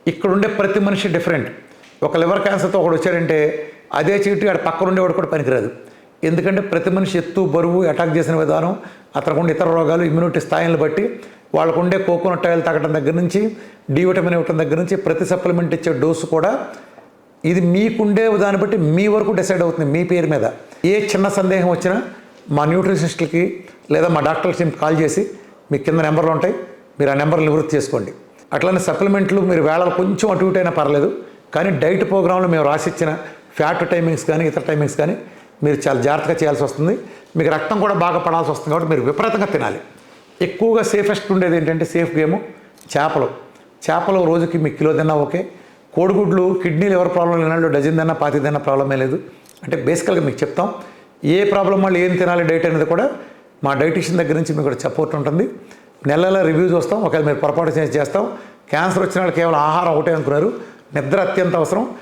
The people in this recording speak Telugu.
ఇక్కడ ఉండే ప్రతి మనిషి డిఫరెంట్. ఒక లివర్ క్యాన్సర్తో ఒకడు వచ్చాడంటే అదే చీటి ఆడ పక్కన ఉండేవాడు కూడా పనికిరాదు. ఎందుకంటే ప్రతి మనిషి ఎత్తు, బరువు, అటాక్ చేసిన విధానం, అతనికి ఉండే ఇతర రోగాలు, ఇమ్యూనిటీ స్థాయిలను బట్టి వాళ్ళకు ఉండే కోకోనట్ ఆయిల్ తాగడం దగ్గర నుంచి, డి విటమిన్ ఇవ్వటం దగ్గర నుంచి, ప్రతి సప్లిమెంట్ ఇచ్చే డోసు కూడా ఇది మీకుండే దాన్ని బట్టి మీ వరకు డిసైడ్ అవుతుంది మీ పేరు మీద. ఏ చిన్న సందేహం వచ్చినా మా న్యూట్రిషనిస్ట్లకి లేదా మా డాక్టర్ టీంకి కాల్ చేసి మీ కింద నెంబర్లు ఉంటాయి, మీరు ఆ నెంబర్లు నివృత్తి చేసుకోండి. అట్లనే సప్లిమెంట్లు మీరు వేళలు కొంచెం అటు ఇటు అయినా పర్లేదు, కానీ డైట్ ప్రోగ్రాంలో మేము రాసిచ్చిన ఫ్యాట్ టైమింగ్స్ కానీ ఇతర టైమింగ్స్ కానీ మీరు చాలా జాగ్రత్తగా చేయాల్సి వస్తుంది. మీకు రక్తం కూడా బాగా పడాల్సి వస్తుంది కాబట్టి మీరు విపరీతంగా తినాలి. ఎక్కువగా సేఫెస్ట్ ఉండేది ఏంటంటే సేఫ్ గేము చేపలు రోజుకి మీకు కిలో తిన్నా ఓకే. కోడిగుడ్లు, కిడ్నీ లివర్ ప్రాబ్లం లేనాళ్ళు డజన్ తిన్నా 25 తిన్నా ప్రాబ్లమే లేదు. అంటే బేసికల్గా మీకు చెప్తాం ఏ ప్రాబ్లం వాళ్ళు ఏం తినాలి డైట్ అనేది కూడా మా డైటిషియన్ దగ్గర నుంచి మీకు సపోర్ట్ ఉంటుంది. నెల రివ్యూ చూస్తాం. ఒకవేళ మీరు పొరపాటు చేస్తాం. క్యాన్సర్ వచ్చిన వాళ్ళు కేవలం ఆహారం ఒకటే అనుకున్నారు, నిద్ర అత్యంత అవసరం.